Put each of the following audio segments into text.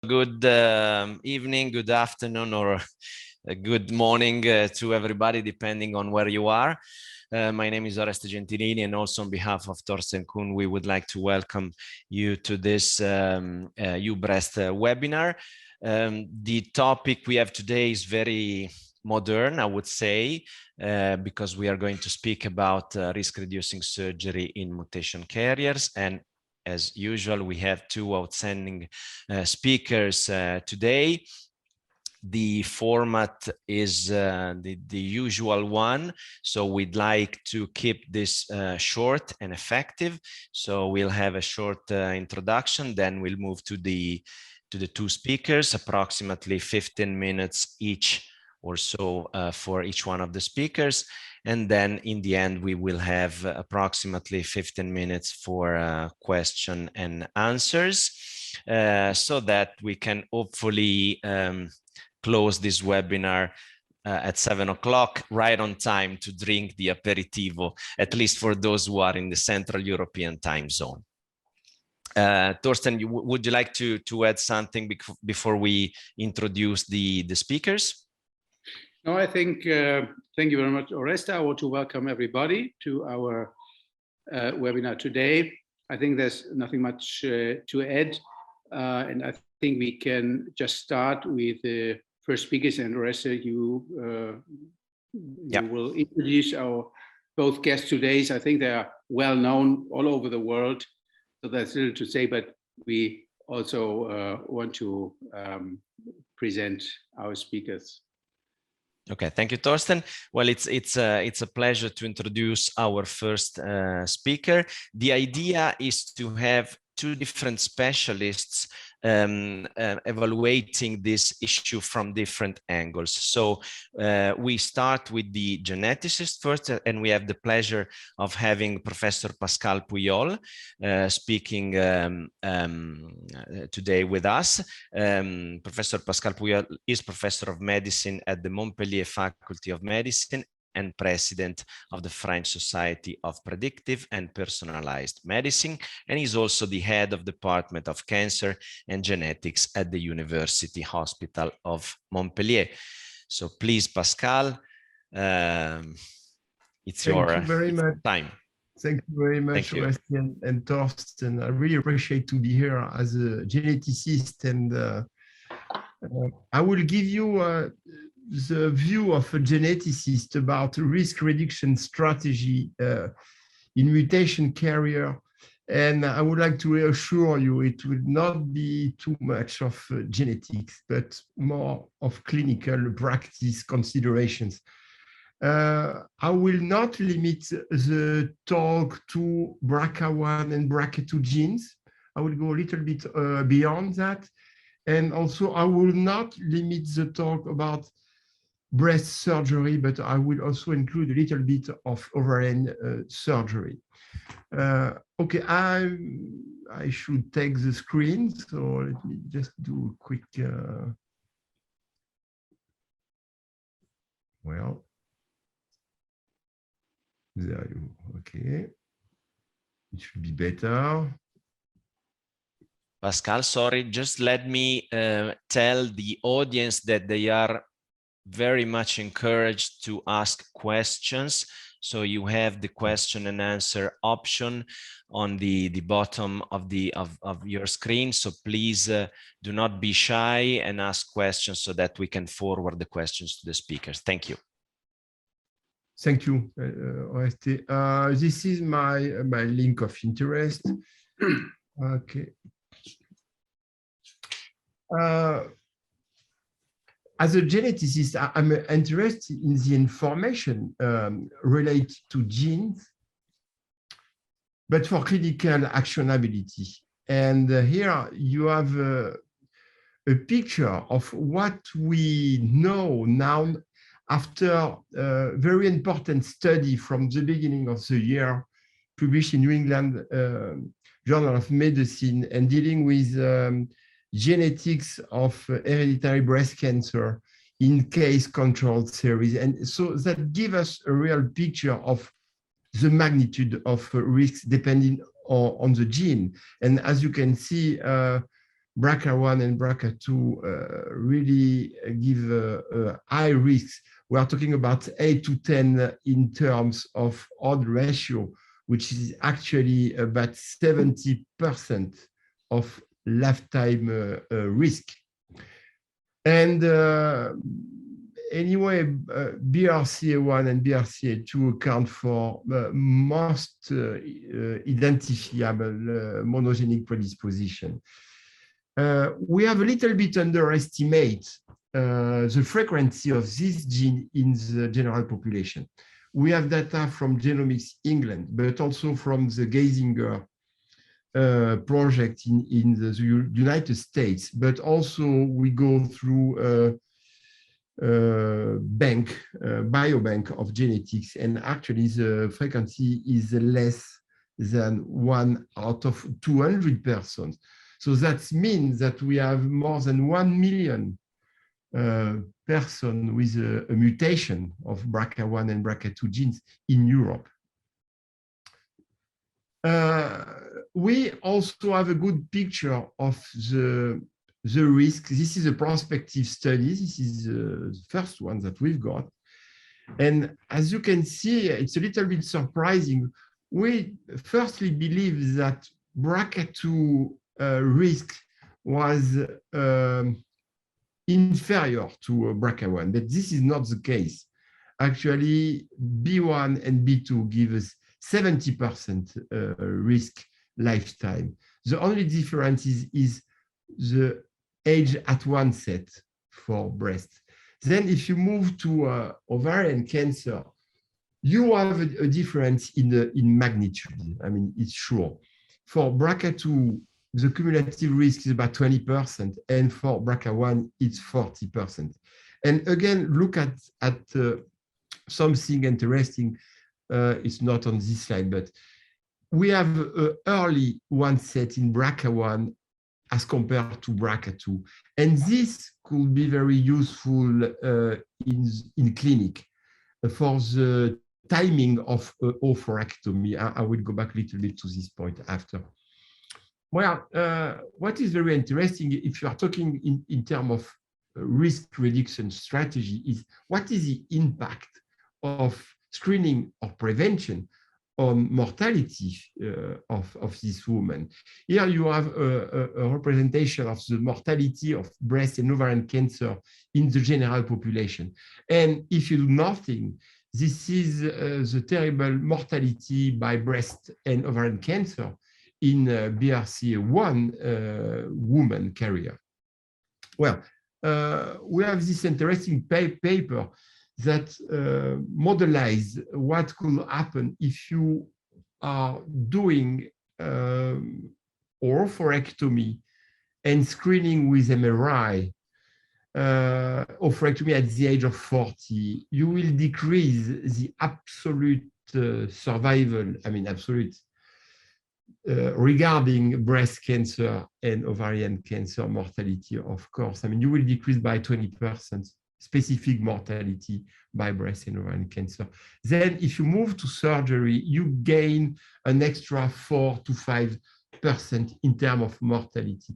Good evening, good afternoon, or good morning to everybody, depending on where you are. My name is Oreste Gentilini, and also on behalf of Thorsten Kuhn, we would like to welcome you to this EUBREAST webinar. The topic we have today is very modern, I would say, because we are going to speak about risk-reducing surgery in mutation carriers. And as usual, we have two outstanding speakers today. The format is the usual one, so we'd like to keep this short and effective. So we'll have a short introduction, then we'll move to the two speakers, approximately 15 minutes each or so for each one of the speakers. And then in the end, we will have approximately 15 minutes for question and answers, so that we can hopefully close this webinar at 7 o'clock, right on time to drink the aperitivo, at least for those who are in the Central European time zone. Thorsten, would you like to add something before we introduce the speakers? No, I think, thank you very much, Oreste. I want to welcome everybody to our webinar today. I think there's nothing much to add, and I think we can just start with the first speakers. And Oreste, you will introduce our both guests today. I think they are well known all over the world, so that's little to say, but we also want to present our speakers. Okay, thank you, Thorsten. Well, it's a pleasure to introduce our first speaker. The idea is to have two different specialists evaluating this issue from different angles. So we start with the geneticist first, and we have the pleasure of having Professor Pascal Puyol speaking today with us. Professor Pascal Puyol is Professor of Medicine at the Montpellier Faculty of Medicine and President of the French Society of Predictive and Personalized Medicine, and he's also the head of the Department of Cancer and Genetics at the University Hospital of Montpellier. So please, Pascal, it's your time. Thank you very much, Oreste and Thorsten. I really appreciate to be here as a geneticist, and I will give you the view of a geneticist about risk reduction strategy in mutation carrier. And I would like to reassure you, it will not be too much of genetics, but more of clinical practice considerations. I will not limit the talk to BRCA1 and BRCA2 genes. I will go a little bit beyond that. And also, I will not limit the talk about breast surgery, but I will also include a little bit of ovarian surgery. Okay, I should take the screen, so let me just do a quick, well, there you go, okay. It should be better. Pascal, sorry, just let me tell the audience that they are very much encouraged to ask questions. So you have the question and answer option on the bottom of your screen. So please do not be shy and ask questions so that we can forward the questions to the speakers. Thank you. Thank you, Oreste. This is my link of interest. Okay. As a geneticist, I'm interested in the information related to genes, but for clinical actionability. And here you have a picture of what we know now after a very important study from the beginning of the year, published in New England Journal of Medicine, and dealing with genetics of hereditary breast cancer in case controlled series. And so that gives us a real picture of the magnitude of risks depending on the gene. And as you can see, BRCA1 and BRCA2 really give a high risk. We are talking about 8 to 10 in terms of odds ratio, which is actually about 70% of lifetime risk. And anyway, BRCA1 and BRCA2 account for most identifiable monogenic predisposition. We have a little bit underestimate the frequency of this gene in the general population. We have data from Genomics England, but also from the Geisinger project in the United States, but also we go through biobank of genetics, and actually the frequency is less than 1 out of 200 persons. So that means that we have more than 1 million person with a mutation of BRCA1 and BRCA2 genes in Europe. We also have a good picture of the risk. This is a prospective study. This is the first one that we've got. And as you can see, it's a little bit surprising. We firstly believe that BRCA2 risk was inferior to BRCA1, but this is not the case. Actually, B1 and B2 give us 70% risk lifetime. The only difference is the age at onset for breast. Then if you move to ovarian cancer, you have a difference in magnitude. I mean, it's sure. For BRCA2, the cumulative risk is about 20%, and for BRCA1, it's 40%. And again, look at something interesting. It's not on this slide, but we have early onset in BRCA1 as compared to BRCA2. And this could be very useful in clinic for the timing of oophorectomy. I will go back a little bit to this point after. Well, what is very interesting, if you are talking in terms of risk reduction strategy, is what is the impact of screening or prevention on mortality of this woman. Here you have a representation of the mortality of breast and ovarian cancer in the general population. And if you do nothing, this is the terrible mortality by breast and ovarian cancer in BRCA1 woman carrier. Well, we have this interesting paper that modelize what could happen if you are doing oophorectomy and screening with MRI, oophorectomy at the age of 40. You will decrease the absolute survival, I mean absolute, regarding breast cancer and ovarian cancer mortality, of course. I mean, you will decrease by 20% specific mortality by breast and ovarian cancer. Then if you move to surgery, you gain an extra 4 to 5% in terms of mortality.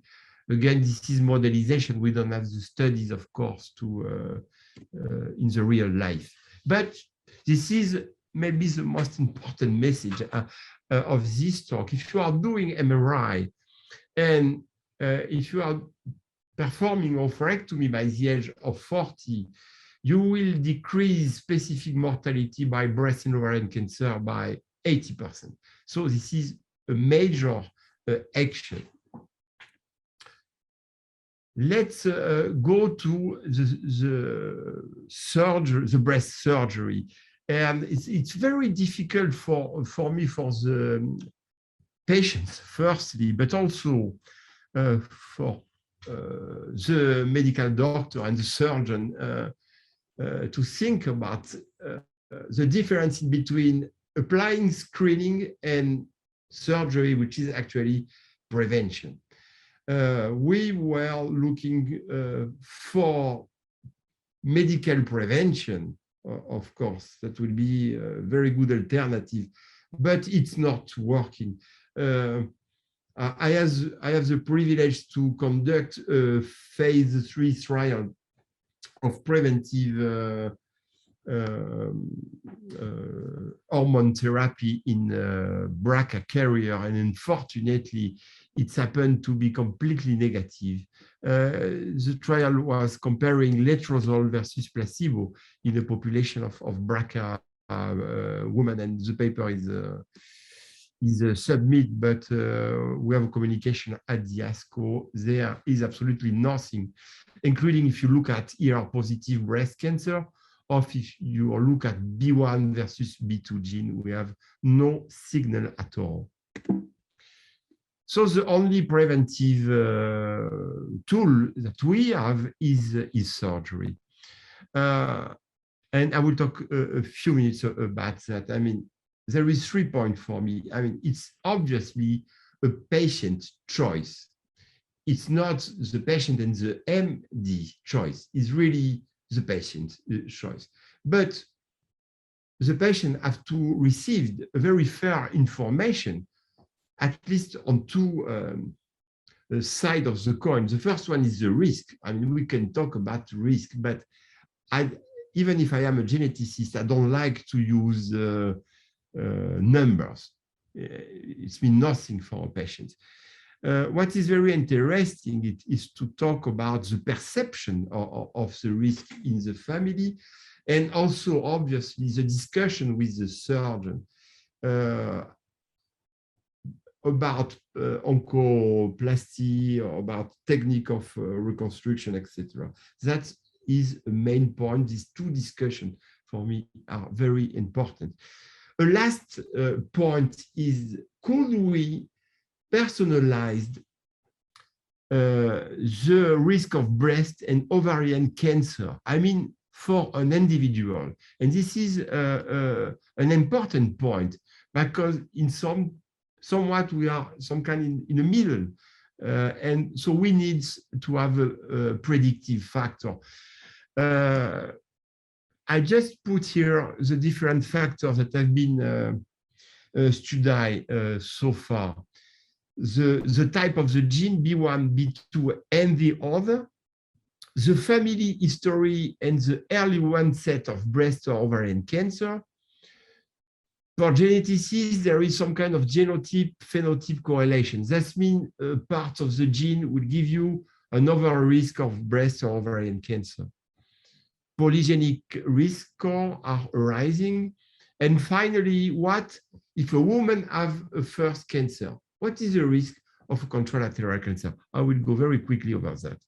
Again, this is modelization. We don't have the studies, of course, to in the real life. But this is maybe the most important message of this talk. If you are doing MRI and if you are performing oophorectomy by the age of 40, you will decrease specific mortality by breast and ovarian cancer by 80%. So this is a major action. Let's go to the breast surgery. And it's very difficult for me, for the patients, firstly, but also for the medical doctor and the surgeon to think about the difference between applying screening and surgery, which is actually prevention. We were looking for medical prevention, of course, that will be a very good alternative, but it's not working. I have the privilege to conduct a phase 3 trial of preventive hormone therapy in BRCA carrier, and unfortunately, it's happened to be completely negative. The trial was comparing letrozole versus placebo in a population of BRCA women, and the paper is a submit, but we have a communication at the ASCO. There is absolutely nothing, including if you look at ER-positive breast cancer, or if you look at B1 versus B2 gene, we have no signal at all. So the only preventive tool that we have is surgery. And I will talk a few minutes about that. I mean, there is 3 points for me. I mean, it's obviously a patient choice. It's not the patient and the MD choice. It's really the patient choice. But the patient have to receive a very fair information, at least on two sides of the coin. The first one is the risk. I mean, we can talk about risk, but even if I am a geneticist, I don't like to use numbers. It's mean nothing for a patient. What is very interesting is to talk about the perception of the risk in the family, and also obviously the discussion with the surgeon about oncoplasty, or about technique of reconstruction, etc. That is a main point. These two discussions for me are very important. A last point is, could we personalize the risk of breast and ovarian cancer? I mean, for an individual. And this is an important point, because in somewhat we are some kind in the middle. And so we need to have a predictive factor. I just put here the different factors that have been studied so far. The type of the gene, B1, B2, and the other, the family history, and the early onset of breast or ovarian cancer. For geneticists, there is some kind of genotype-phenotype correlation. That means part of the gene will give you an overall risk of breast or ovarian cancer. Polygenic risk scores are rising. And finally, what if a woman has a first cancer? What is the risk of a contralateral cancer? I will go very quickly over that.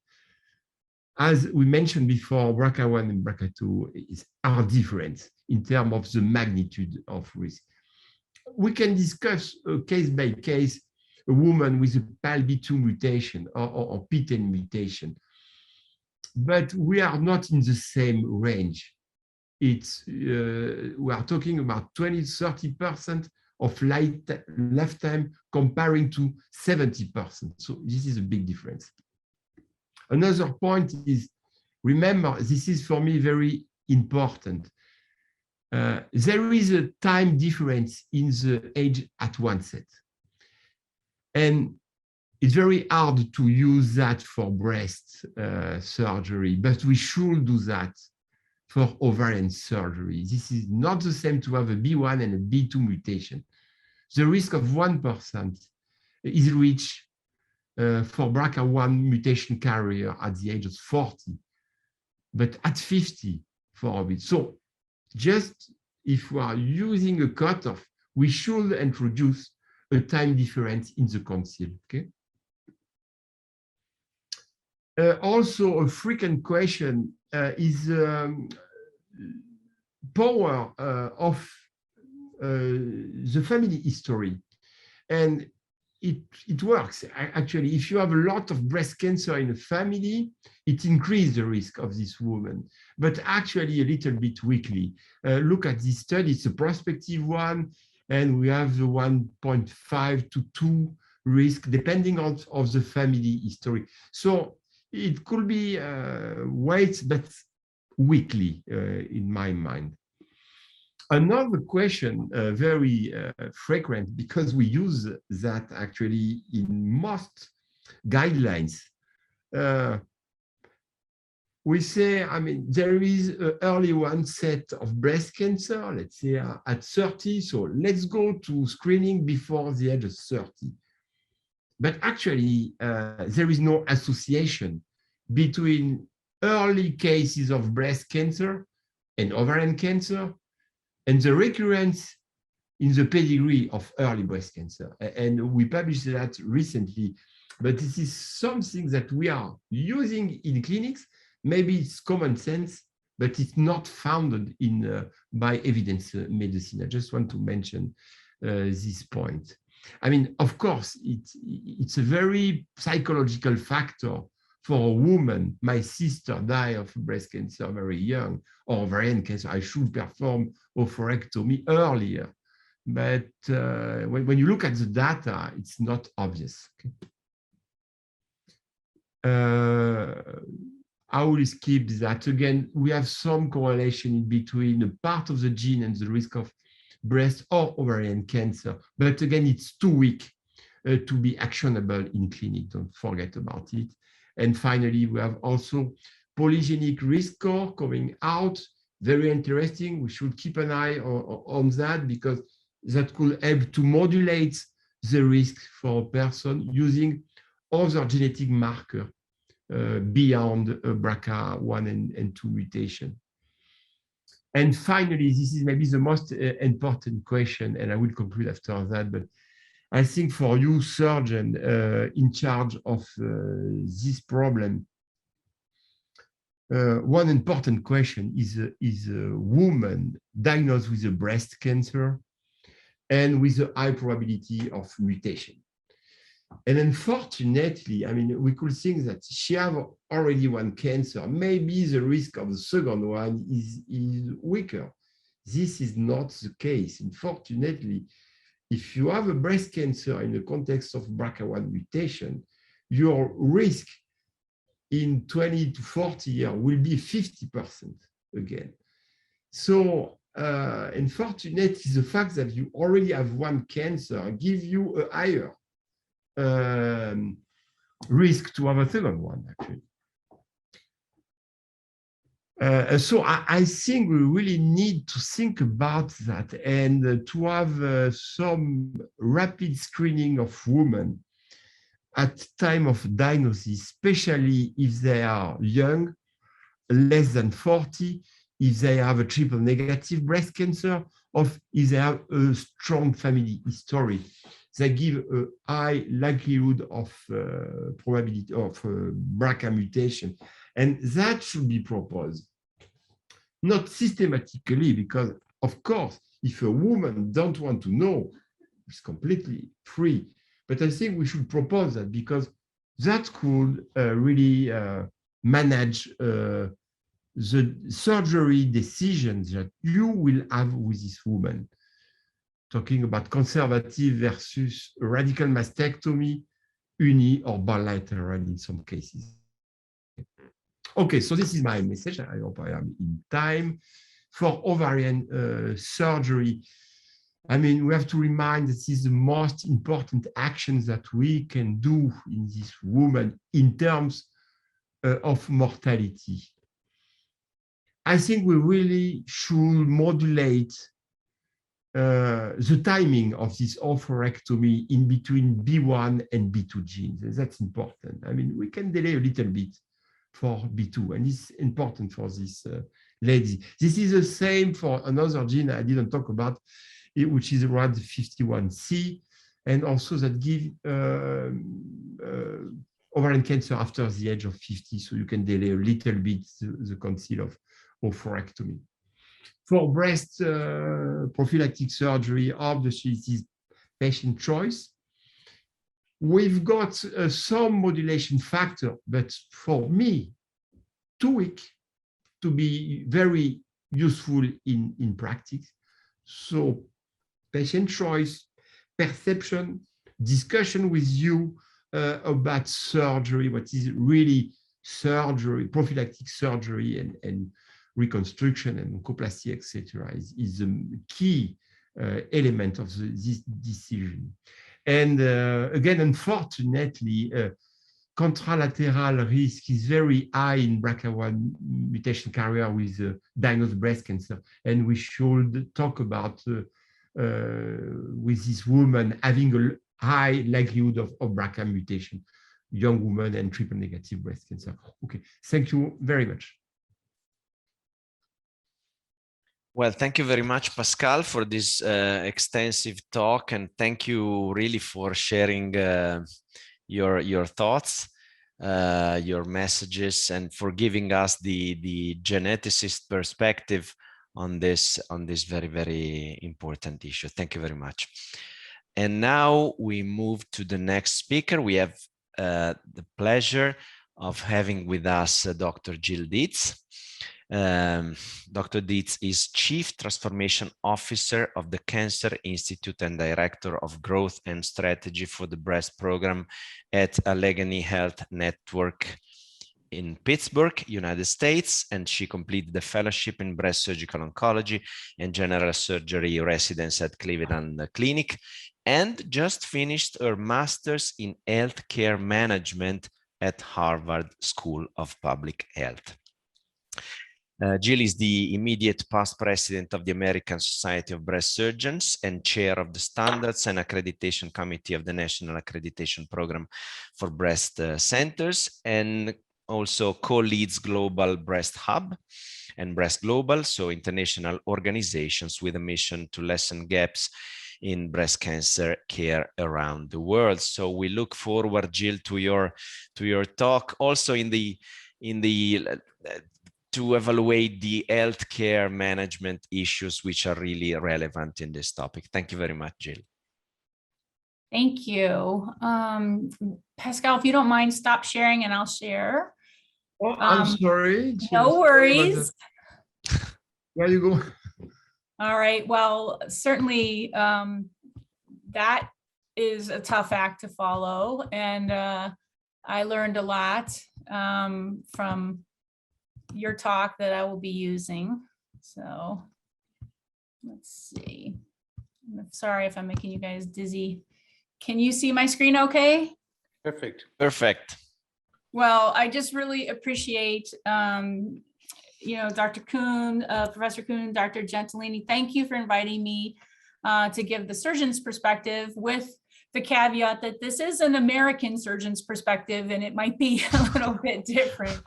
As we mentioned before, BRCA1 and BRCA2 are different in terms of the magnitude of risk. We can discuss case by case a woman with a PALB2 mutation or P10 mutation, but we are not in the same range. We are talking about 20–30% of lifetime comparing to 70%. So this is a big difference. Another point is, remember, this is for me very important. There is a time difference in the age at onset. And it's very hard to use that for breast surgery, but we should do that for ovarian surgery. This is not the same to have a B1 and a B2 mutation. The risk of 1% is reached for BRCA1 mutation carrier at the age of 40, but at 50 for a bit. So just if we are using a cutoff, we should introduce a time difference in the conceal, okay? Also, a frequent question is power of the family history. And it works. Actually, if you have a lot of breast cancer in a family, it increases the risk of this woman, but actually a little bit weakly. Look at this study, it's a prospective one, and we have the 1.5 to 2 risk, depending on the family history. So it could be weight, but weakly in my mind. Another question, very frequent, because we use that actually in most guidelines. We say, I mean, there is an early onset of breast cancer, let's say at 30. So let's go to screening before the age of 30. But actually, there is no association between early cases of breast cancer and ovarian cancer and the recurrence in the pedigree of early breast cancer. And we published that recently, but this is something that we are using in clinics. Maybe it's common sense, but it's not founded in by evidence medicine. I just want to mention this point. I mean, of course, it's a very psychological factor for a woman. My sister died of breast cancer very young, or ovarian cancer. I should perform oophorectomy earlier. But when you look at the data, it's not obvious. I will skip that. Again, we have some correlation in between the part of the gene and the risk of breast or ovarian cancer. But again, it's too weak to be actionable in clinic. Don't forget about it. And finally, we have also polygenic risk score coming out. Very interesting. We should keep an eye on that, because that could help to modulate the risk for a person using other genetic marker beyond BRCA1 and 2 mutation. And finally, this is maybe the most important question, and I will conclude after that, but I think for you, surgeon, in charge of this problem, one important question is a woman diagnosed with a breast cancer and with a high probability of mutation. And unfortunately, I mean, we could think that she has already one cancer. Maybe the risk of the second one is weaker. This is not the case. Unfortunately, if you have a breast cancer in the context of BRCA1 mutation, your risk in 20 to 40 years will be 50% again. So unfortunately, the fact that you already have one cancer gives you a higher risk to have a second one, actually. So I think we really need to think about that and to have some rapid screening of women at time of diagnosis, especially if they are young, less than 40, if they have a triple negative breast cancer, or if they have a strong family history. They give a high likelihood of probability of BRCA mutation. And that should be proposed. Not systematically, because of course, if a woman don't want to know, it's completely free. But I think we should propose that, because that could really manage the surgery decisions that you will have with this woman. Talking about conservative versus radical mastectomy, uni or bilateral in some cases. Okay, so this is my message. I hope I am in time. For ovarian surgery, I mean, we have to remind that this is the most important actions that we can do in this woman in terms of mortality. I think we really should modulate the timing of this oophorectomy in between B1 and B2 genes. That's important. I mean, we can delay a little bit for B2, and it's important for this lady. This is the same for another gene I didn't talk about, which is RAD51C, and also that give ovarian cancer after the age of 50, so you can delay a little bit the conceal of oophorectomy. For breast prophylactic surgery, obviously it is patient choice. We've got some modulation factor, but for me, too weak to be very useful in practice. So patient choice, perception, discussion with you about surgery, what is really surgery, prophylactic surgery, and reconstruction and oncoplasty, etc., is a key element of this decision. And again, unfortunately, contralateral risk is very high in BRCA1 mutation carrier with diagnosed breast cancer. And we should talk about with this woman having a high likelihood of BRCA mutation, young woman and triple negative breast cancer. Okay, thank you very much. Well, thank you very much, Pascal, for this extensive talk, and thank you really for sharing your thoughts, your messages, and for giving us the geneticist perspective on this very, very important issue. Thank you very much. And now we move to the next speaker. We have the pleasure of having with us Dr. Jill Dietz. Dr. Dietz is Chief Transformation Officer of the Cancer Institute and Director of Growth and Strategy for the Breast Program at Allegheny Health Network in Pittsburgh, United States, and she completed the fellowship in breast surgical oncology and general surgery residence at Cleveland Clinic, and just finished her master's in healthcare management at Harvard School of Public Health. Jill is the immediate past president of the American Society of Breast Surgeons and chair of the Standards and Accreditation Committee of the National Accreditation Program for Breast Centers, and also co-leads Global Breast Hub and Breast Global, so international organizations with a mission to lessen gaps in breast cancer care around the world. So we look forward, Jill, to your talk, also in the to evaluate the healthcare management issues which are really relevant in this topic. Thank you very much, Jill. Thank you. Pascal, if you don't mind, stop sharing and I'll share. Oh, I'm sorry. No worries. There you go. All right. Well, certainly that is a tough act to follow. And I learned a lot from your talk that I will be using. So let's see. I'm sorry if I'm making you guys dizzy. Can you see my screen okay? Perfect. Perfect. Well, I just really appreciate, Dr. Kuhn, Professor Kuhn, Dr. Gentilini. Thank you for inviting me to give the surgeon's perspective, with the caveat that this is an American surgeon's perspective, and it might be a little bit different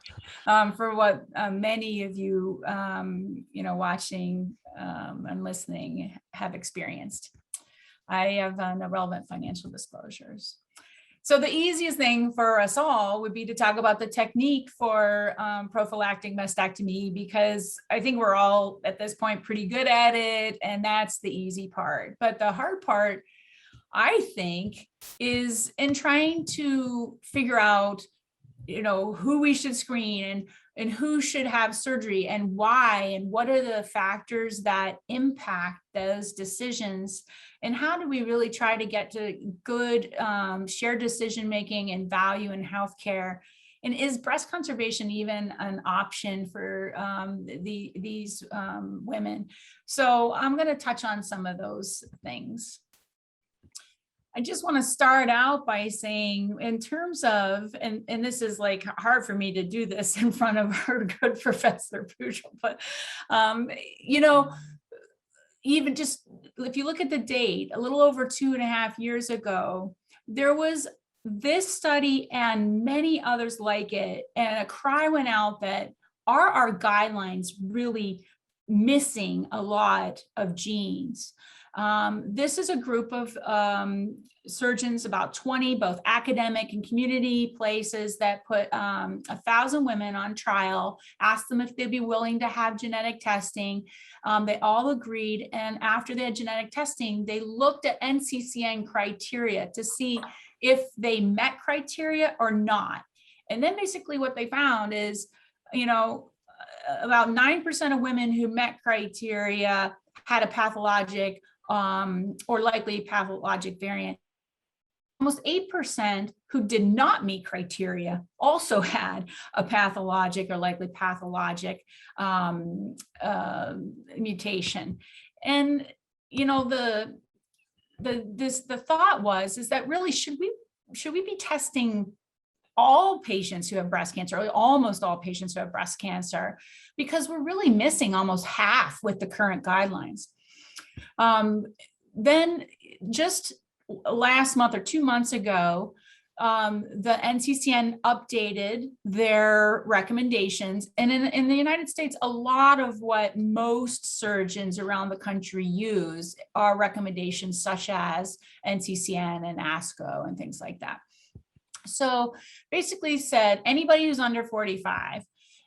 for what many of you, watching and listening have experienced. I have no relevant financial disclosures. So the easiest thing for us all would be to talk about the technique for prophylactic mastectomy, because I think we're all at this point pretty good at it, and that's the easy part. But the hard part, I think, is in trying to figure out, who we should screen and who should have surgery and why, and what are the factors that impact those decisions, and how do we really try to get to good shared decision-making and value in healthcare, and is breast conservation even an option for these women? So I'm going to touch on some of those things. I just want to start out by saying, in terms of, and this is like hard for me to do this in front of our good Professor Pujol, but, even just if you look at the date, a little over 2.5 years ago, there was this study and many others like it, and a cry went out that are our guidelines really missing a lot of genes? This is a group of surgeons, about 20, both academic and community places, that put 1,000 women on trial, asked them if they'd be willing to have genetic testing. They all agreed. And after they had genetic testing, they looked at NCCN criteria to see if they met criteria or not. And then basically what they found is, about 9% of women who met criteria had a pathologic or likely pathologic variant. Almost 8% who did not meet criteria also had a pathologic or likely pathologic mutation. And, you know, the thought is that really, should we be testing all patients who have breast cancer, or almost all patients who have breast cancer, because we're really missing almost half with the current guidelines. Then just last month or 2 months ago, the NCCN updated their recommendations. And in the United States, a lot of what most surgeons around the country use are recommendations such as NCCN and ASCO and things like that. So basically said, anybody who's under 45,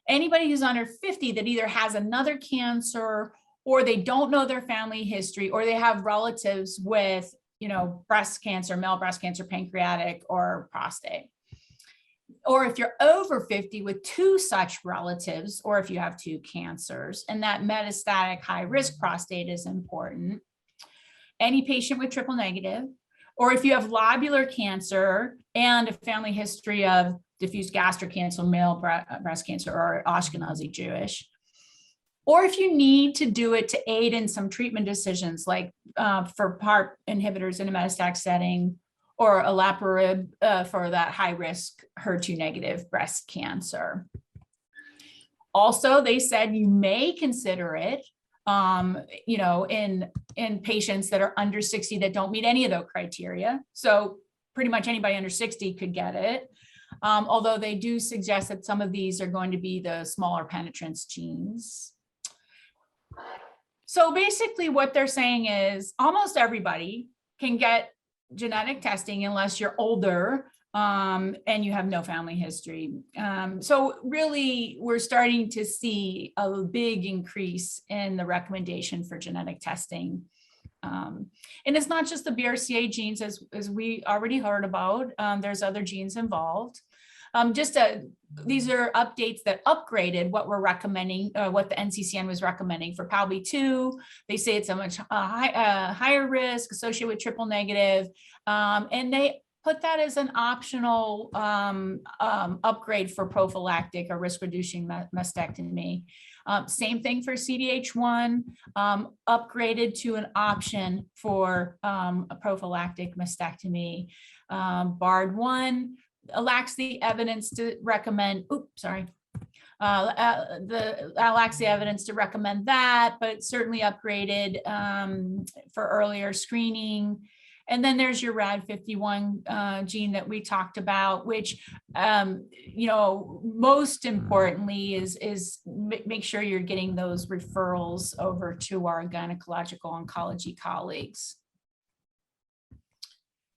anybody who's under 50 that either has another cancer, or they don't know their family history, or they have relatives with, you know, breast cancer, male breast cancer, pancreatic, or prostate. Or if you're over 50 with 2 such relatives, or if you have 2 cancers, and that metastatic high risk prostate is important. Any patient with triple negative, or if you have lobular cancer and a family history of diffuse gastric cancer, male breast cancer, or Ashkenazi Jewish. Or if you need to do it to aid in some treatment decisions, like for PARP inhibitors in a metastatic setting, or olaparib for that high risk HER2 negative breast cancer. Also, they said you may consider it, you know, in patients that are under 60 that don't meet any of those criteria. So pretty much anybody under 60 could get it. Although they do suggest that some of these are going to be the smaller penetrance genes. So basically what they're saying is almost everybody can get genetic testing unless you're older and you have no family history. So really, we're starting to see a big increase in the recommendation for genetic testing. And it's not just the BRCA genes, as we already heard about. There's other genes involved. These are updates that upgraded what we're recommending, what the NCCN was recommending for PALB2. They say it's a much higher risk associated with triple negative, and they put that as an optional upgrade for prophylactic or risk-reducing mastectomy. Same thing for CDH1, upgraded to an option for a prophylactic mastectomy. BARD1 lacks the evidence to recommend, lacks the evidence to recommend that, but certainly upgraded for earlier screening. And then there's your RAD51 gene that we talked about, which, you know, most importantly is make sure you're getting those referrals over to our gynecological oncology colleagues.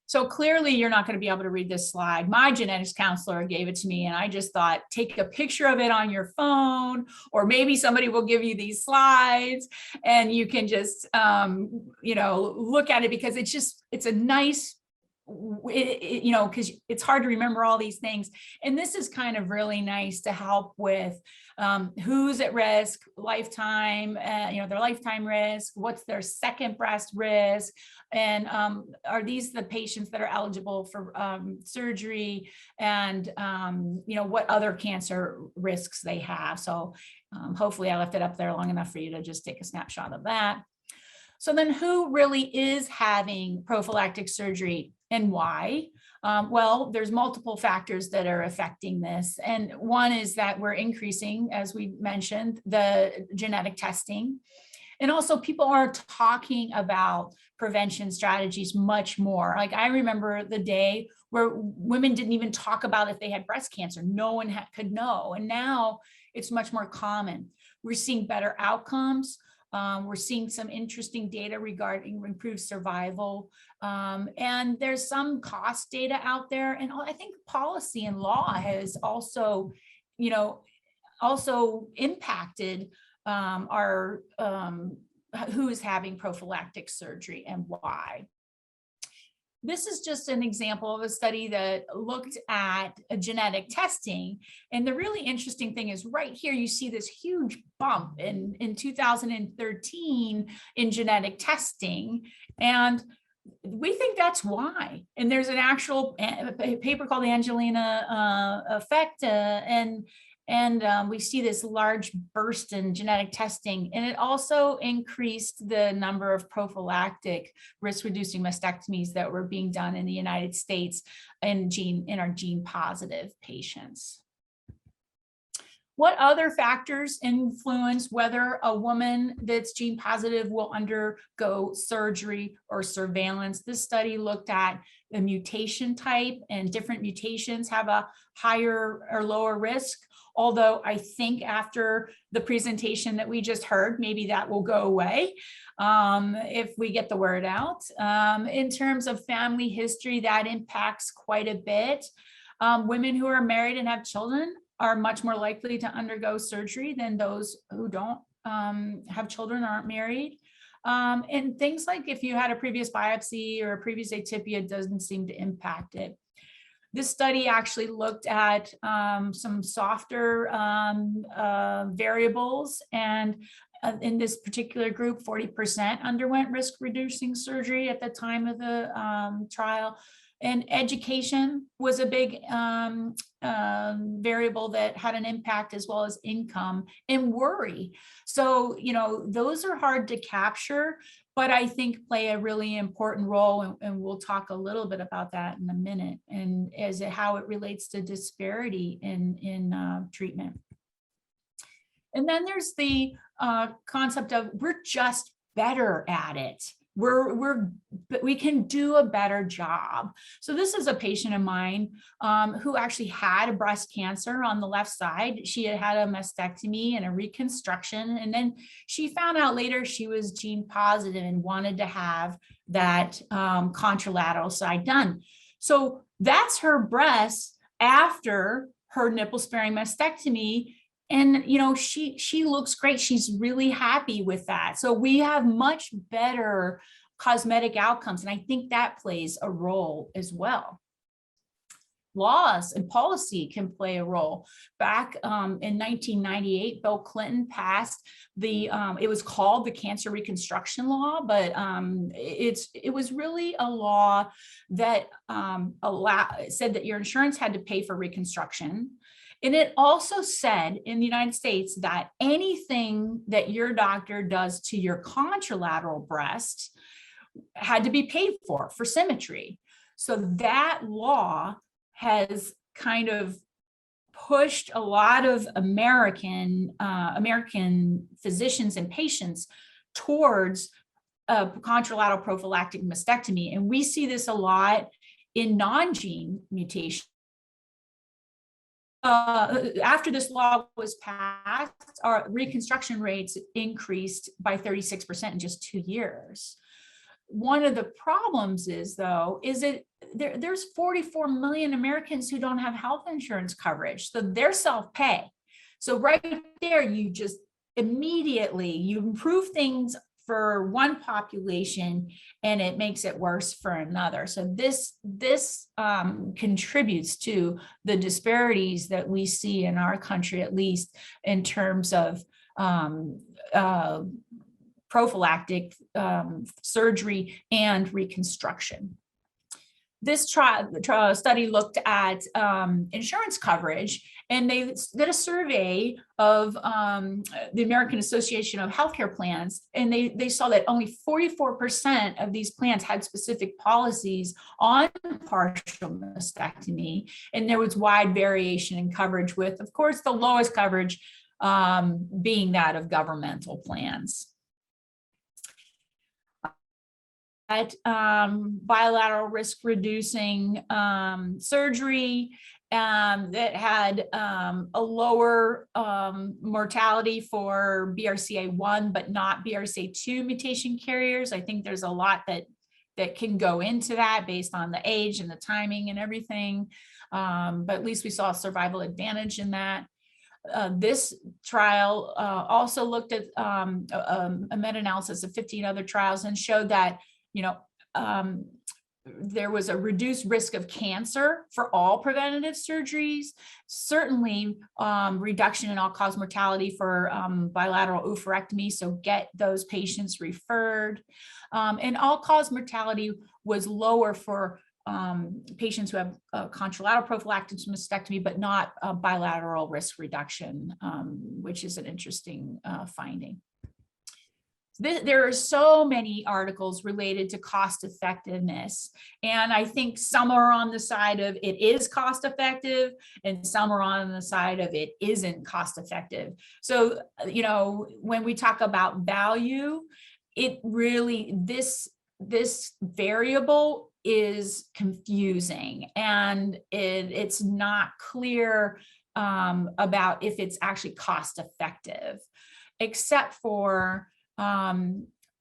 So clearly you're not going to be able to read this slide. My genetics counselor gave it to me, and I just thought, take a picture of it on your phone, or maybe somebody will give you these slides and you can just, you know, look at it, because it's a nice, you know, because it's hard to remember all these things. And this is kind of really nice to help with who's at risk, lifetime, you know, their lifetime risk, what's their second breast risk, and are these the patients that are eligible for surgery, and you know, what other cancer risks they have. So hopefully I left it up there long enough for you to just take a snapshot of that. So then who really is having prophylactic surgery and why? Well, there's multiple factors that are affecting this. And one is that we're increasing, as we mentioned, the genetic testing. And also people are talking about prevention strategies much more. Like I remember the day where women didn't even talk about if they had breast cancer. No one could know. And now it's much more common. We're seeing better outcomes. We're seeing some interesting data regarding improved survival. And there's some cost data out there. And I think policy and law has also, you know, also impacted our who is having prophylactic surgery and why. This is just an example of a study that looked at genetic testing. And the really interesting thing is right here, you see this huge bump in 2013 in genetic testing. And we think that's why. And there's an actual paper called the Angelina effect, and we see this large burst in genetic testing, and it also increased the number of prophylactic risk-reducing mastectomies that were being done in the United States in our gene-positive patients. What other factors influence whether a woman that's gene positive will undergo surgery or surveillance? This study looked at the mutation type, and different mutations have a higher or lower risk. Although I think after the presentation that we just heard, maybe that will go away if we get the word out. In terms of family history, that impacts quite a bit. Women who are married and have children are much more likely to undergo surgery than those who don't have children, aren't married. And things like if you had a previous biopsy or a previous atypia, doesn't seem to impact it. This study actually looked at some softer variables, and in this particular group, 40% underwent risk-reducing surgery at the time of the trial. And education was a big variable that had an impact, as well as income and worry. So, you know, those are hard to capture, but I think play a really important role. And we'll talk a little bit about that in a minute, and as how it relates to disparity in treatment. And then there's the concept of we're just better at it. We can do a better job. So this is a patient of mine who actually had a breast cancer on the left side. She had had a mastectomy and a reconstruction, and then she found out later she was gene positive and wanted to have that contralateral side done. So that's her breast after her nipple sparing mastectomy. And, you know, she looks great. She's really happy with that. So we have much better cosmetic outcomes. And I think that plays a role as well. Laws and policy can play a role. Back in 1998, Bill Clinton passed it was called the Cancer Reconstruction Law, but it was really a law that said that your insurance had to pay for reconstruction. And it also said in the United States that anything that your doctor does to your contralateral breast had to be paid for symmetry. So that law has kind of pushed a lot of American physicians and patients towards a contralateral prophylactic mastectomy. And we see this a lot in non-gene mutations. After this law was passed, our reconstruction rates increased by 36% in just 2 years. One of the problems is, though, there's 44 million Americans who don't have health insurance coverage, so they're self-pay. So right there, you just immediately, you improve things for one population and it makes it worse for another. So this contributes to the disparities that we see in our country, at least in terms of prophylactic surgery and reconstruction. This study looked at insurance coverage, and they did a survey of the American Association of Healthcare Plans, and they saw that only 44% of these plans had specific policies on partial mastectomy, and there was wide variation in coverage, with, of course, the lowest coverage being that of governmental plans. Bilateral risk reducing surgery that had a lower mortality for BRCA1 but not BRCA2 mutation carriers. I think there's a lot that can go into that based on the age and the timing and everything, but at least we saw a survival advantage in that. This trial also looked at a meta-analysis of 15 other trials and showed that, you know, there was a reduced risk of cancer for all preventative surgeries, certainly reduction in all-cause mortality for bilateral oophorectomy, so get those patients referred. And all-cause mortality was lower for patients who have contralateral prophylactic mastectomy, but not bilateral risk reduction, which is an interesting finding. There are so many articles related to cost effectiveness, and I think some are on the side of it is cost effective and some are on the side of it isn't cost effective. So, you know, when we talk about value, it really, this variable is confusing, and it's not clear about if it's actually cost effective, except for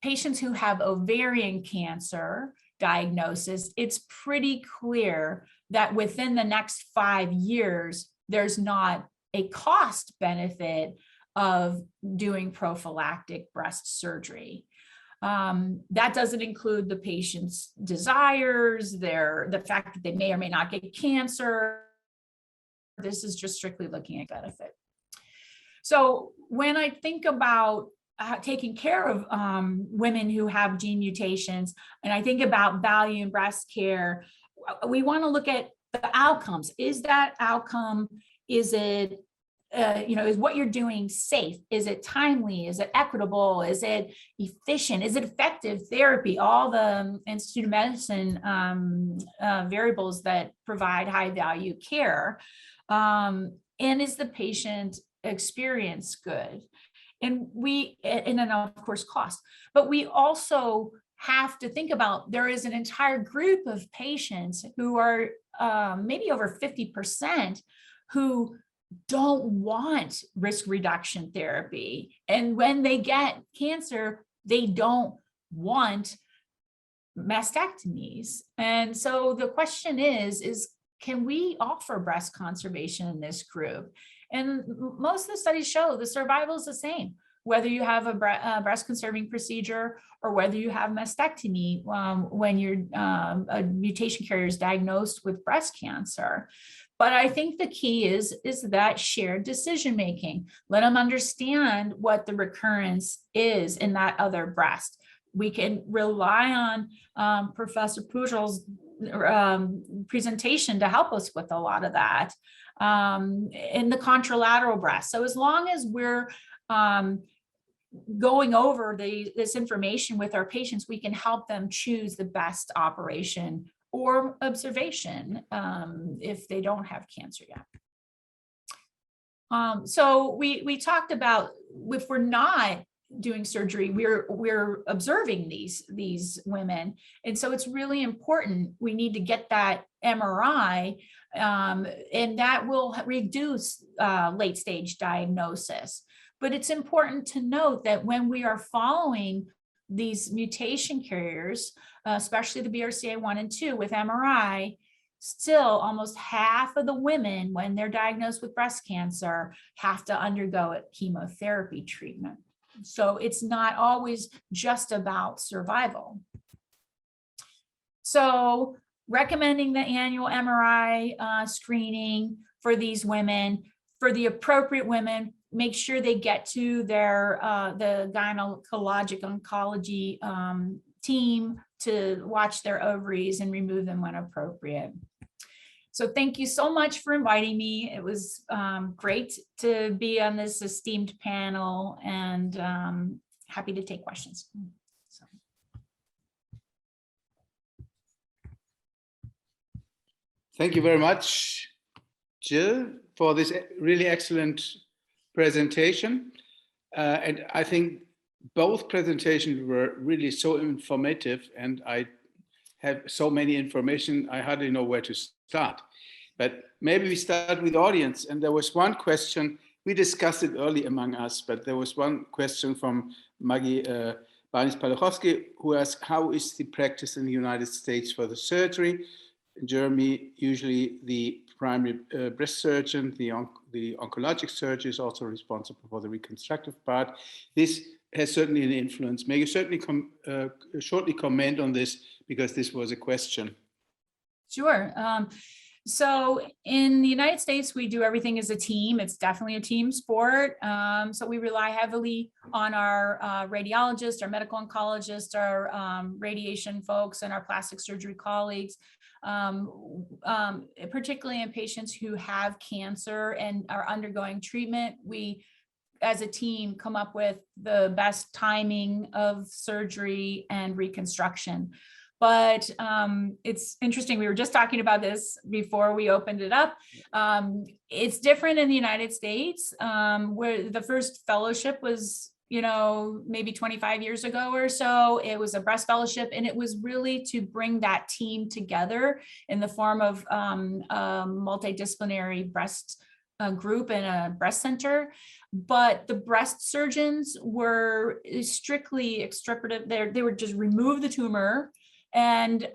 patients who have ovarian cancer diagnosis. It's pretty clear that within the next 5 years, there's not a cost benefit of doing prophylactic breast surgery. That doesn't include the patient's desires, the fact that they may or may not get cancer. This is just strictly looking at benefit. So when I think about taking care of women who have gene mutations, and I think about value in breast care, we want to look at the outcomes. Is that outcome, is it, is what you're doing safe? Is it timely? Is it equitable? Is it efficient? Is it effective therapy? All the Institute of Medicine variables that provide high value care. And is the patient experience good? And then of course cost, but we also have to think about, there is an entire group of patients who are maybe over 50% who don't want risk reduction therapy. And when they get cancer, they don't want mastectomies. And so the question is can we offer breast conservation in this group? And most of the studies show the survival is the same, whether you have a breast conserving procedure or whether you have mastectomy when a mutation carrier is diagnosed with breast cancer. But I think the key is that shared decision making. Let them understand what the recurrence is in that other breast. We can rely on Professor Pujel's presentation to help us with a lot of that. In the contralateral breast. So as long as we're going over this information with our patients, we can help them choose the best operation or observation if they don't have cancer yet. So we talked about, if we're not doing surgery, we're observing these women, and so it's really important. We need to get that MRI, and that will reduce late stage diagnosis. But it's important to note that when we are following these mutation carriers, especially the BRCA1 and 2 with MRI, still almost half of the women, when they're diagnosed with breast cancer, have to undergo a chemotherapy treatment. So it's not always just about survival. So recommending the annual MRI screening for these women, for the appropriate women, make sure they get to their the gynecologic oncology team to watch their ovaries and remove them when appropriate. So thank you so much for inviting me. It was great to be on this esteemed panel, and happy to take questions. So. Thank you very much, Jill, for this really excellent presentation. And I think both presentations were really so informative, and I have so many information, I hardly know where to start. But maybe we start with the audience. And there was one question, we discussed it early among us, but there was one question from Maggie Barnis-Palachowski, who asked, how is the practice in the United States for the surgery? In Germany, usually the primary breast surgeon, the oncologic surgeon is also responsible for the reconstructive part. This has certainly an influence. May you certainly shortly comment on this, because this was a question. Sure. So in the United States, we do everything as a team. It's definitely a team sport. So we rely heavily on our radiologists, our medical oncologists, our radiation folks, and our plastic surgery colleagues, particularly in patients who have cancer and are undergoing treatment. We, as a team, come up with the best timing of surgery and reconstruction. But it's interesting, we were just talking about this before we opened it up. It's different in the United States, where the first fellowship was, maybe 25 years ago or so. It was a breast fellowship, and it was really to bring that team together in the form of a multidisciplinary breast group and a breast center. But the breast surgeons were strictly extirpative. They would just remove the tumor. And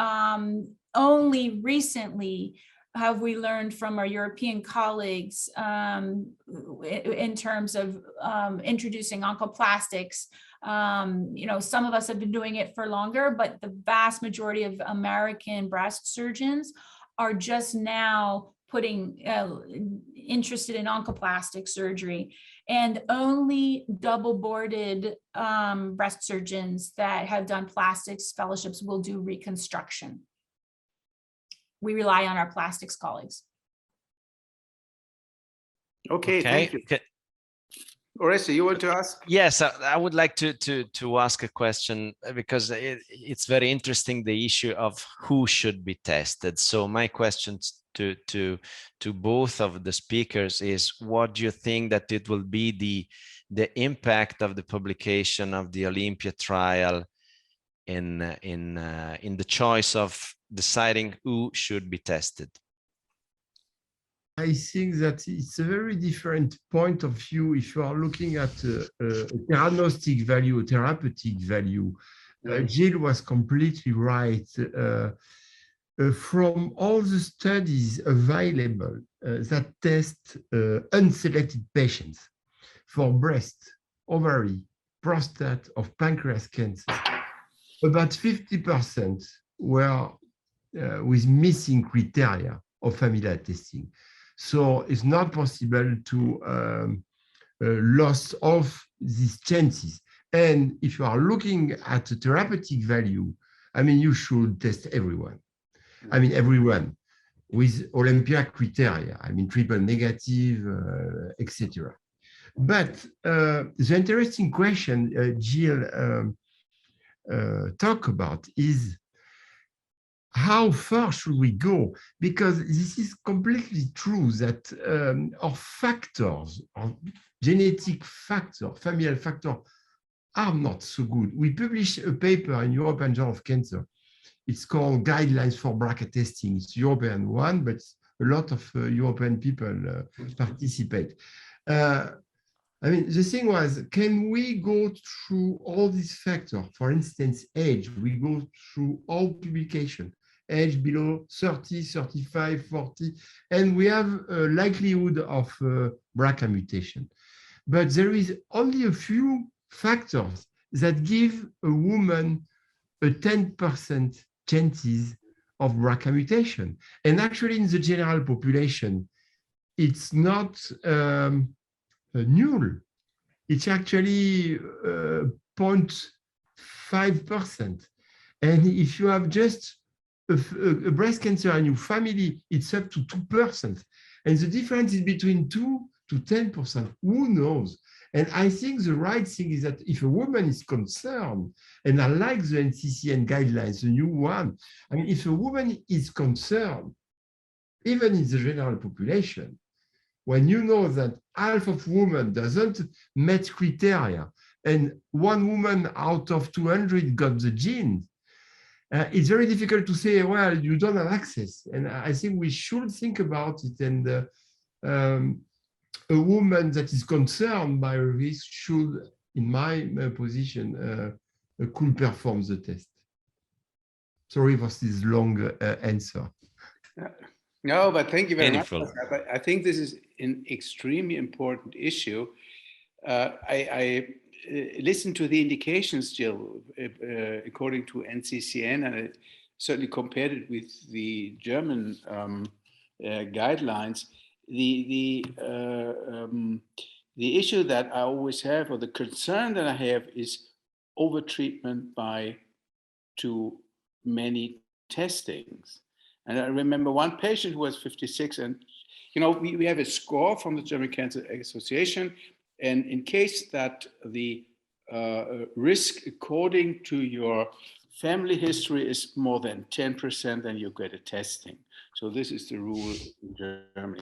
only recently have we learned from our European colleagues in terms of introducing oncoplastics. Some of us have been doing it for longer, but the vast majority of American breast surgeons are just now interested in oncoplastic surgery, and only double-boarded breast surgeons that have done plastics fellowships will do reconstruction. We rely on our plastics colleagues. Okay, thank you. Oreste, you want to ask? Yes, I would like to ask a question, because it's very interesting, the issue of who should be tested. So my question to both of the speakers is, what do you think that it will be the impact of the publication of the Olympia trial in the choice of deciding who should be tested? I think that it's a very different point of view if you are looking at a diagnostic value, a therapeutic value. Jill was completely right. From all the studies available that test unselected patients for breast, ovary, prostate, or pancreas cancer, about 50% were with missing criteria of familial testing. So it's not possible to lose of these chances. And if you are looking at the therapeutic value, I mean, you should test everyone. I mean, everyone with Olympia criteria, I mean, triple negative, etc. But the interesting question Jill talked about is, how far should we go? Because this is completely true that our factors, our genetic factor, familial factor, are not so good. We published a paper in European Journal of Cancer. It's called Guidelines for BRCA Testing. It's European one, but a lot of European people participate. I mean, the thing was, can we go through all these factors? For instance, age, we go through all publication, age below 30, 35, 40, and we have a likelihood of BRCA mutation. But there is only a few factors that give a woman a 10% chances of BRCA mutation. And actually in the general population, it's not null. It's actually 0.5%. And if you have just a breast cancer in your family, it's up to 2%. And the difference is between 2 to 10%. Who knows? And I think the right thing is that if a woman is concerned, and I like the NCCN guidelines, the new one, I mean, if a woman is concerned, even in the general population, when you know that half of women doesn't meet criteria, and one woman out of 200 got the gene, it's very difficult to say, well, you don't have access. And I think we should think about it. And a woman that is concerned by risk should, in my position, could perform the test. Sorry for this long answer. No, but thank you very much. I think this is an extremely important issue. I listen to the indications, Jill, according to NCCN, and I certainly compared it with the German guidelines, the issue that I always have, or the concern that I have, is overtreatment by too many testings. And I remember one patient who was 56, and we have a score from the German Cancer Association, and in case that the risk according to your family history is more than 10%, then you get a testing. So this is the rule in Germany.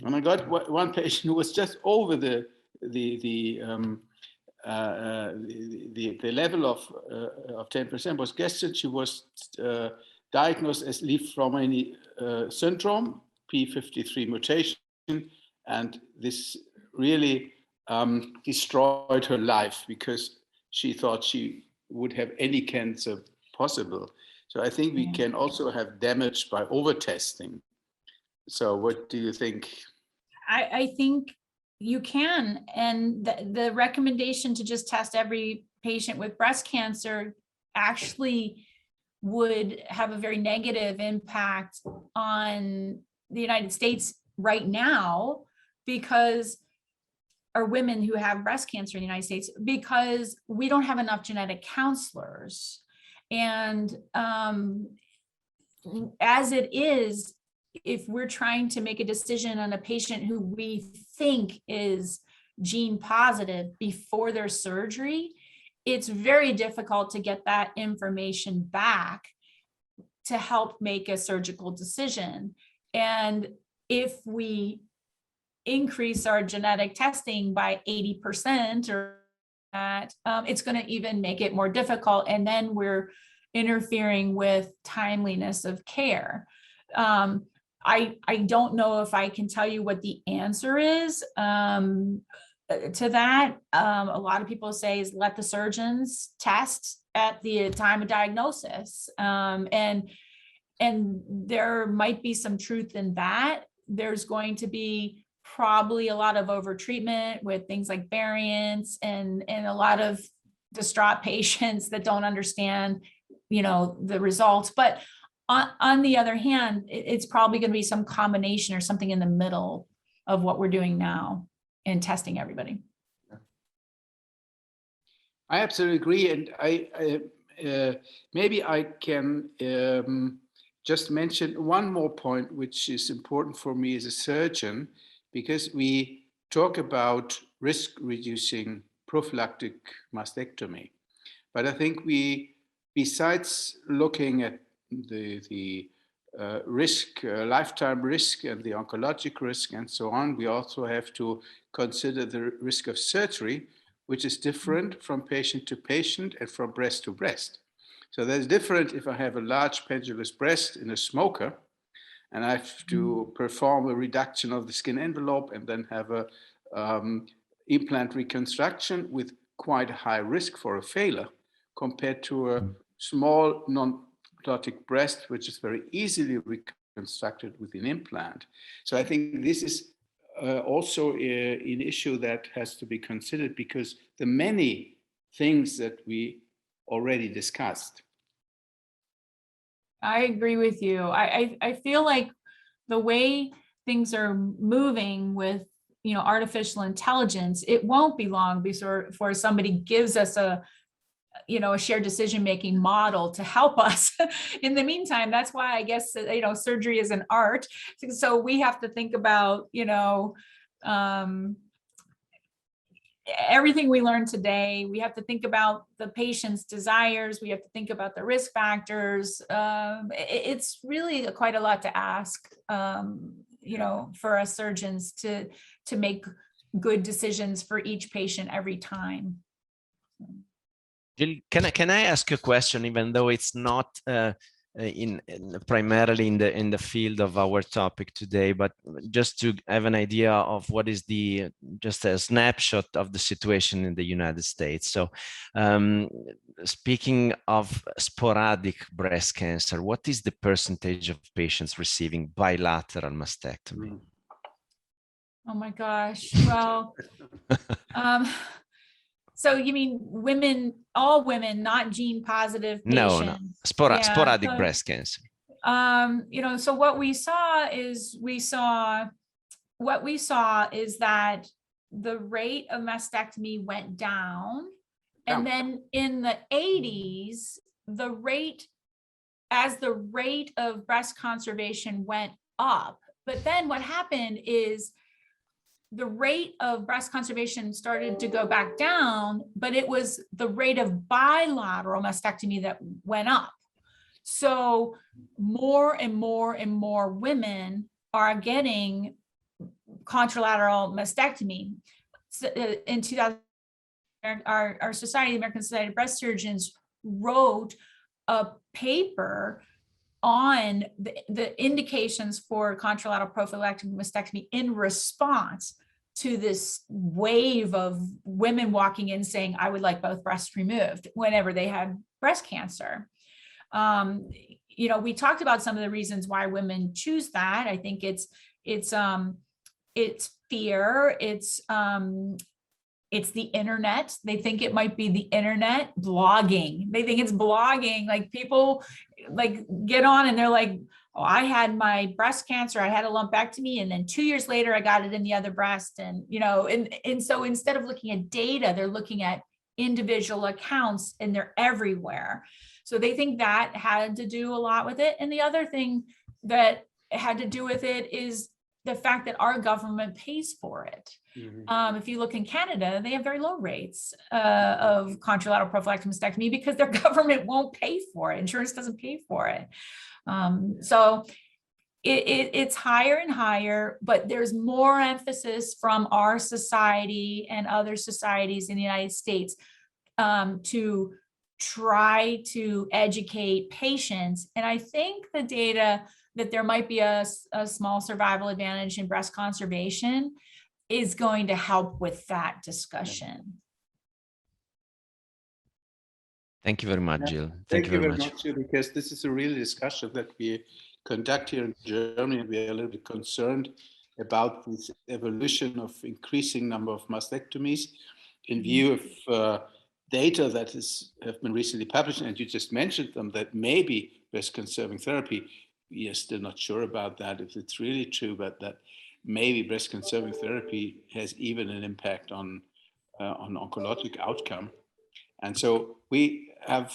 And I got one patient who was just over the level of 10%, was guessed. She was diagnosed as Li-Fraumeni syndrome, P53 mutation, and this really destroyed her life because she thought she would have any cancer possible. So I think we can also have damage by over-testing. So what do you think? I think you can. And the recommendation to just test every patient with breast cancer actually would have a very negative impact on the United States right now, because or women who have breast cancer in the United States, because we don't have enough genetic counselors. And as it is, if we're trying to make a decision on a patient who we think is gene positive before their surgery, it's very difficult to get that information back to help make a surgical decision. And if we increase our genetic testing by 80% or that, it's going to even make it more difficult. And then we're interfering with timeliness of care. I don't know if I can tell you what the answer is to that. A lot of people say is let the surgeons test at the time of diagnosis. And there might be some truth in that. There's going to be probably a lot of overtreatment with things like variants and a lot of distraught patients that don't understand, the results. But on the other hand, it's probably going to be some combination or something in the middle of what we're doing now in testing everybody. I absolutely agree. And I maybe I can just mention one more point, which is important for me as a surgeon, because we talk about risk-reducing prophylactic mastectomy. But I think besides looking at the risk, lifetime risk and the oncologic risk and so on, we also have to consider the risk of surgery, which is different from patient to patient and from breast to breast. So there's different if I have a large pendulous breast in a smoker and I have to perform a reduction of the skin envelope and then have a implant reconstruction with quite a high risk for a failure, compared to a small non-ptotic breast, which is very easily reconstructed with an implant. So I think this is also an issue that has to be considered, because the many things that we already discussed. I agree with you. I feel like the way things are moving with artificial intelligence, it won't be long before somebody gives us a shared decision-making model to help us. In the meantime, that's why I guess surgery is an art. So we have to think about everything we learned today. We have to think about the patient's desires. We have to think about the risk factors. It's really quite a lot to ask, for us surgeons to make good decisions for each patient every time. Jill, can I ask a question, even though it's not primarily in the field of our topic today, but just to have an idea of what is just a snapshot of the situation in the United States. So speaking of sporadic breast cancer, what is the percentage of patients receiving bilateral mastectomy? Oh my gosh. Well, So you mean women, all women, not gene positive No, patients? sporadic So, breast cancer. So what we saw is that the rate of mastectomy went down. And then in the 80s, as the rate of breast conservation went up. But then what happened is the rate of breast conservation started to go back down, but it was the rate of bilateral mastectomy that went up. So more and more and more women are getting contralateral mastectomy. So, in 2000, our society, the American Society of Breast Surgeons, wrote a paper on the indications for contralateral prophylactic mastectomy in response to this wave of women walking in saying, I would like both breasts removed whenever they had breast cancer. We talked about some of the reasons why women choose that. I think it's fear, it's the internet. They think it might be the internet. Blogging. They think it's blogging. Like people like get on and they're like, oh, I had my breast cancer. I had a lumpectomy. And then 2 years later, I got it in the other breast. And, and so instead of looking at data, they're looking at individual accounts and they're everywhere. So they think that had to do a lot with it. And the other thing that had to do with it is the fact that our government pays for it. Mm-hmm. If you look in Canada, they have very low rates of contralateral prophylactic mastectomy because their government won't pay for it. Insurance doesn't pay for it. So it's higher and higher, but there's more emphasis from our society and other societies in the United States to try to educate patients. And I think the data that there might be a small survival advantage in breast conservation is going to help with that discussion. Thank you very much, Jill. Thank you very much, because this is a real discussion that we conduct here in Germany. We are a little bit concerned about this evolution of increasing number of mastectomies in view of data that have been recently published, and you just mentioned them, that maybe breast conserving therapy, we are still not sure about that, if it's really true, but that maybe breast conserving therapy has even an impact on oncologic outcome. And so we have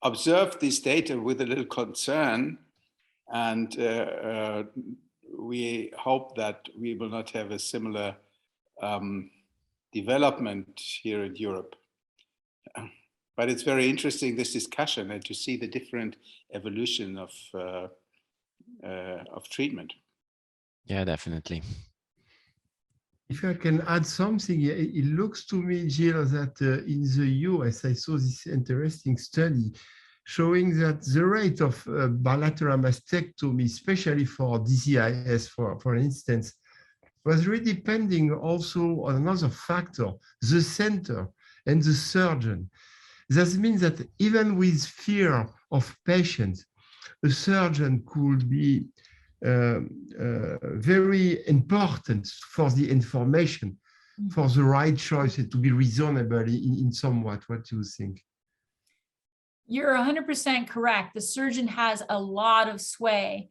observed this data with a little concern, and we hope that we will not have a similar development here in Europe. But it's very interesting, this discussion, and to see the different evolution of treatment. Yeah, definitely. If I can add something, it looks to me, Jill, that in the US, I saw this interesting study showing that the rate of bilateral mastectomy, especially for DCIS, for instance, was really depending also on another factor, the center and the surgeon. That means that even with fear of patients, a surgeon could be very important for the information, for the right choice, and to be reasonable in somewhat. What do you think? You're 100% correct. The surgeon has a lot of sway.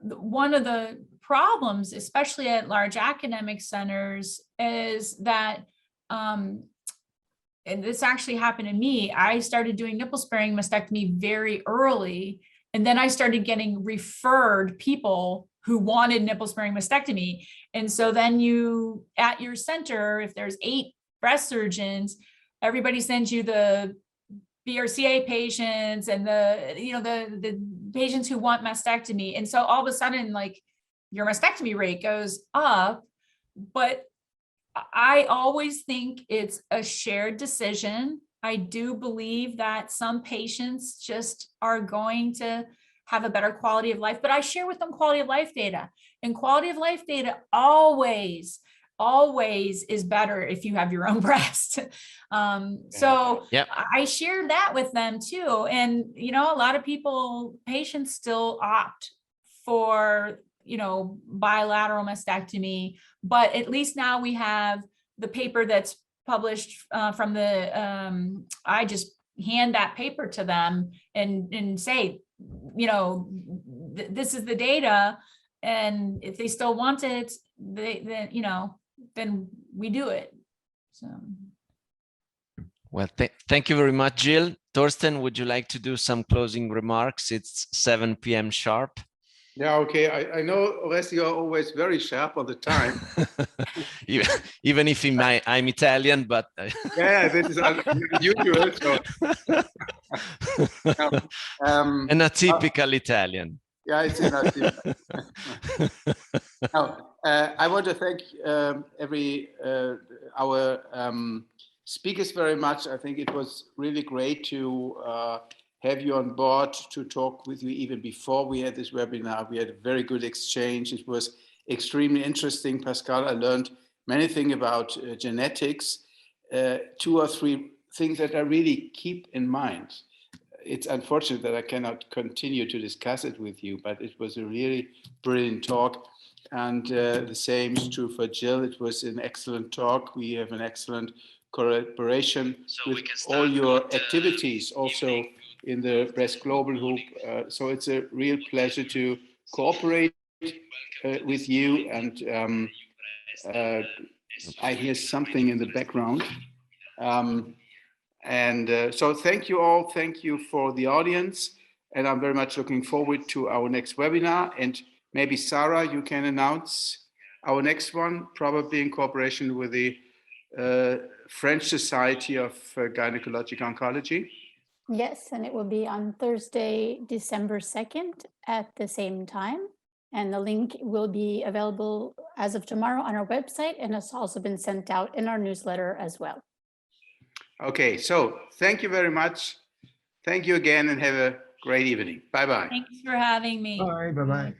One of the problems, especially at large academic centers, is that, and this actually happened to me, I started doing nipple sparing mastectomy very early. And then I started getting referred people who wanted nipple sparing mastectomy. And so then at your center, if there's 8 breast surgeons, everybody sends you the BRCA patients and the patients who want mastectomy. And so all of a sudden, like, your mastectomy rate goes up. But I always think it's a shared decision. I do believe that some patients just are going to have a better quality of life, but I share with them quality of life data, and quality of life data always is better if you have your own breast. So I share that with them too. And, a lot of patients still opt for, bilateral mastectomy, but at least now we have the paper that's published from the, I just hand that paper to them and say, this is the data. And if they still want it, then we do it. So. Well, thank you very much, Jill. Thorsten, would you like to do some closing remarks? It's 7 p.m. sharp. Yeah, okay. I know, Oreste, you're always very sharp on the time. Even if I'm Italian, but yeah, this is unusual. So. An atypical Italian. Yeah, it's an atypical. Now, I want to thank our speakers very much. I think it was really great to have you on board, to talk with you even before we had this webinar. We had a very good exchange. It was extremely interesting, Pascal. I learned many things about genetics. 2 or 3 things that I really keep in mind. It's unfortunate that I cannot continue to discuss it with you, but it was a really brilliant talk. And the same is true for Jill. It was an excellent talk. We have an excellent collaboration with all your activities also in the Breast Global Group. So it's a real pleasure to cooperate with you. And I hear something in the background. So thank you all. Thank you for the audience. And I'm very much looking forward to our next webinar. And maybe Sarah, you can announce our next one, probably in cooperation with the French Society of Gynecologic Oncology. Yes, and it will be on Thursday, December 2nd at the same time. And the link will be available as of tomorrow on our website, and it's also been sent out in our newsletter as well. Okay, so thank you very much. Thank you again and have a great evening. Bye-bye. Thanks for having me. Bye, bye-bye.